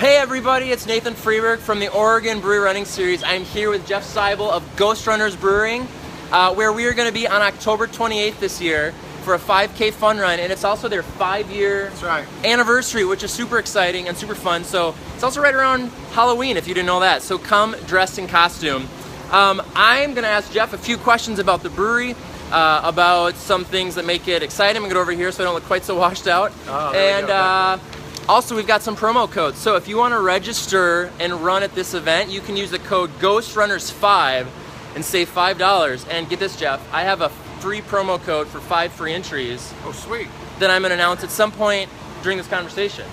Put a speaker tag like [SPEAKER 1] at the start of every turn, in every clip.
[SPEAKER 1] Hey everybody, it's Nathan Freeberg from the Oregon Brew Running Series. I'm here with Jeff Seibel of Ghost Runners Brewery, where we are going to be on October 28th this year for a 5K fun run, and it's also their 5-year anniversary, which is super exciting and super fun. So it's also right around Halloween, if you didn't know that. So come dressed in costume. I'm going to ask Jeff a few questions about the brewery, about some things that make it exciting. I'm going to go over here so I don't look quite so washed out. Also, we've got some promo codes. So if you want to register and run at this event, you can use the code GHOSTRUNNERS5 and save $5. And get this, Jeff, I have a free promo code for 5 free entries.
[SPEAKER 2] Oh, sweet.
[SPEAKER 1] That I'm going to announce at some point during this conversation.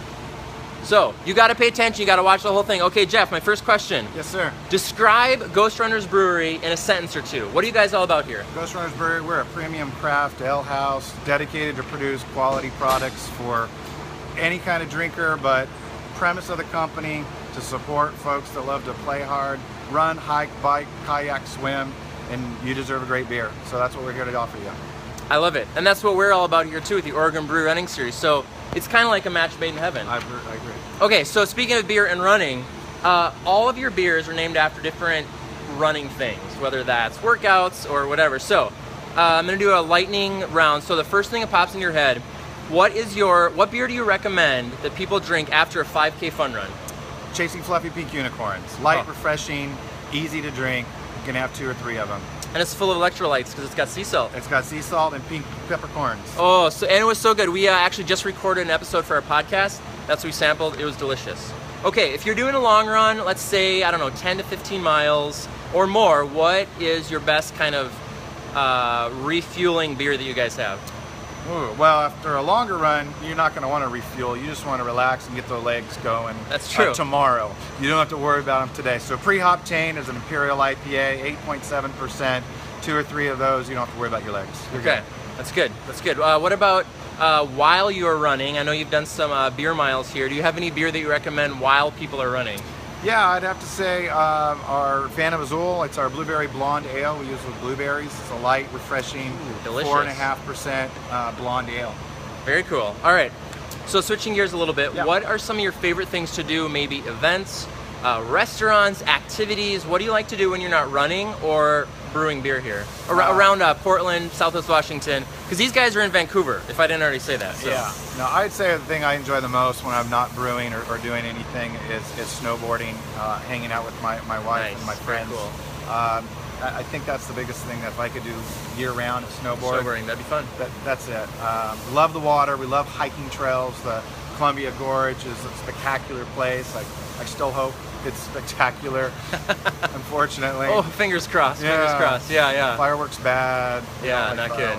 [SPEAKER 1] So you got to pay attention. You got to watch the whole thing. Okay, Jeff, my first question.
[SPEAKER 2] Yes, sir.
[SPEAKER 1] Describe Ghost Runners Brewery in a sentence or two. What are you guys all about here?
[SPEAKER 2] Ghost Runners Brewery, we're a premium craft ale house dedicated to produce quality products for any kind of drinker, but premise of the company to support folks that love to play hard, run, hike, bike, kayak, swim, and you deserve a great beer. So that's what we're here to offer you.
[SPEAKER 1] I love it. And that's what we're all about here too with the Oregon Brew Running Series. So it's kind of like a match made in heaven.
[SPEAKER 2] I agree.
[SPEAKER 1] Okay, so speaking of beer and running, all of your beers are named after different running things, whether that's workouts or whatever. So I'm going to do a lightning round. So the first thing that pops in your head, what beer do you recommend that people drink after a 5K fun run?
[SPEAKER 2] Chasing Fluffy Pink Unicorns. Light, refreshing, easy to drink. You can have 2 or 3 of them.
[SPEAKER 1] And it's full of electrolytes because it's got sea salt.
[SPEAKER 2] It's got sea salt and pink peppercorns.
[SPEAKER 1] Oh, and it was so good. We actually just recorded an episode for our podcast. That's what we sampled. It was delicious. Okay, if you're doing a long run, let's say, I don't know, 10 to 15 miles or more, what is your best kind of refueling beer that you guys have?
[SPEAKER 2] Ooh, well, after a longer run, you're not going to want to refuel. You just want to relax and get the legs going.
[SPEAKER 1] That's true.
[SPEAKER 2] Tomorrow. You don't have to worry about them today. So Pre-Hoptane is an Imperial IPA, 8.7%. 2 or 3 of those, you don't have to worry about your legs. You're
[SPEAKER 1] okay,
[SPEAKER 2] good.
[SPEAKER 1] That's good. That's good. What about while you're running? I know you've done some beer miles here. Do you have any beer that you recommend while people are running?
[SPEAKER 2] Yeah, I'd have to say our Phantom Azul. It's our blueberry blonde ale we use with blueberries. It's a light, refreshing, 4.5% blonde ale.
[SPEAKER 1] Very cool. All right, so switching gears a little bit,
[SPEAKER 2] yeah.
[SPEAKER 1] What are some of your favorite things to do? Maybe events, restaurants, activities. What do you like to do when you're not running or brewing beer here? Around Portland, Southwest Washington, because these guys are in Vancouver, if I didn't already say that. So.
[SPEAKER 2] Yeah. No, I'd say the thing I enjoy the most when I'm not brewing or doing anything is snowboarding, hanging out with my wife and my friends.
[SPEAKER 1] Cool.
[SPEAKER 2] I think that's the biggest thing that if I could do year-round is snowboard.
[SPEAKER 1] Snowboarding, that'd be fun.
[SPEAKER 2] That's it. Love the water. We love hiking trails. The Columbia Gorge is a spectacular place. I still hope it's spectacular, unfortunately.
[SPEAKER 1] Oh, fingers crossed, fingers crossed. Yeah.
[SPEAKER 2] Fireworks bad.
[SPEAKER 1] Yeah, not good.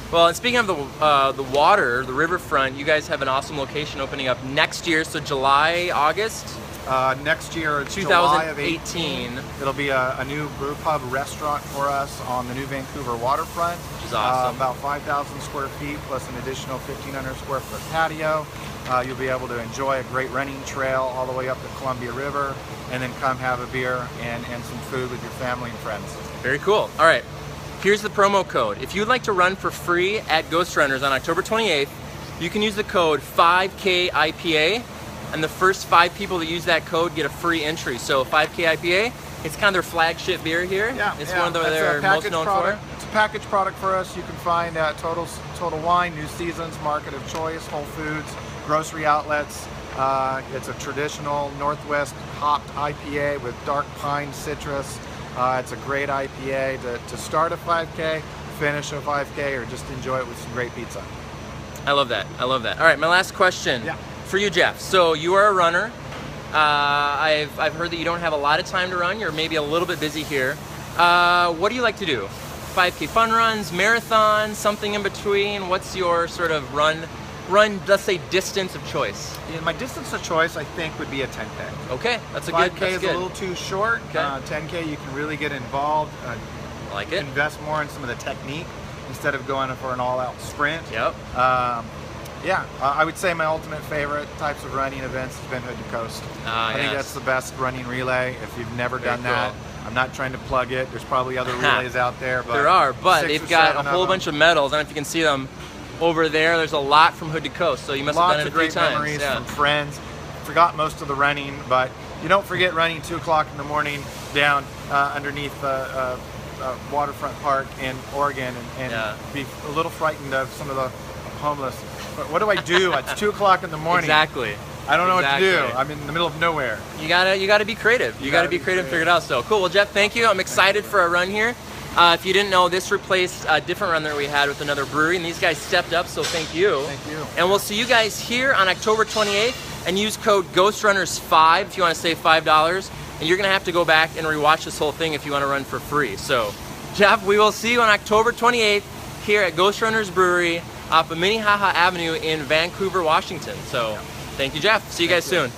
[SPEAKER 1] Well, and speaking of the water, the riverfront, you guys have an awesome location opening up next year, so July, August?
[SPEAKER 2] Next year,
[SPEAKER 1] 2018.
[SPEAKER 2] July of 18, it'll be a new brew pub restaurant for us on the new Vancouver waterfront.
[SPEAKER 1] Which is awesome.
[SPEAKER 2] About 5,000 square feet plus an additional 1,500 square foot patio. You'll be able to enjoy a great running trail all the way up the Columbia River, and then come have a beer and some food with your family and friends.
[SPEAKER 1] Very cool. All right, here's the promo code. If you'd like to run for free at Ghost Runners on October 28th, you can use the code 5KIPA, and the first 5 people that use that code get a free entry. So 5KIPA, it's kind of their flagship beer here.
[SPEAKER 2] Yeah,
[SPEAKER 1] it's one of they're most known for.
[SPEAKER 2] It's a package product for us. You can find at Total Wine, New Seasons, Market of Choice, Whole Foods, grocery outlets. It's a traditional Northwest hopped IPA with dark pine citrus. It's a great IPA to start a 5K, finish a 5K, or just enjoy it with some great pizza.
[SPEAKER 1] I love that. I love that. All right, my last question for you, Jeff. So you are a runner. I've heard that you don't have a lot of time to run. You're maybe a little bit busy here. What do you like to do? 5K fun runs, marathons, something in between? What's your sort of run, let's say, distance of choice?
[SPEAKER 2] Yeah, my distance of choice, I think, would be a 10K.
[SPEAKER 1] Okay, that's a good.
[SPEAKER 2] 5K is a little too short.
[SPEAKER 1] Okay.
[SPEAKER 2] 10K, you can really get involved.
[SPEAKER 1] I like it.
[SPEAKER 2] Invest more in some of the technique instead of going for an all-out sprint.
[SPEAKER 1] Yep.
[SPEAKER 2] I would say my ultimate favorite types of running events has been Hood to Coast. I think that's the best running relay. If you've never done that, I'm not trying to plug it. There's probably other relays out there. But
[SPEAKER 1] there are, but they've got a whole bunch of medals. I don't know if you can see them over there. There's a lot from Hood to Coast, so you must have done it a few times.
[SPEAKER 2] Lots of great memories from friends. forgot most of the running, but you don't forget running 2 o'clock in the morning down underneath Waterfront Park in Oregon and be a little frightened of some of the homeless. But what do I do? It's 2 o'clock in the morning.
[SPEAKER 1] Exactly.
[SPEAKER 2] I don't know what to do. I'm in the middle of nowhere.
[SPEAKER 1] You gotta be creative. You gotta be creative and figure it out. So cool. Well, Jeff, thank you. I'm excited for our run here. If you didn't know, this replaced a different run that we had with another brewery, and these guys stepped up, so thank you.
[SPEAKER 2] Thank you.
[SPEAKER 1] And we'll see you guys here on October 28th, and use code GHOSTRUNNERS5 if you want to save $5. And you're gonna have to go back and rewatch this whole thing if you want to run for free. So, Jeff, we will see you on October 28th here at Ghost Runners Brewery off of Minnehaha Avenue in Vancouver, Washington. So, thank you, Jeff. See you guys soon.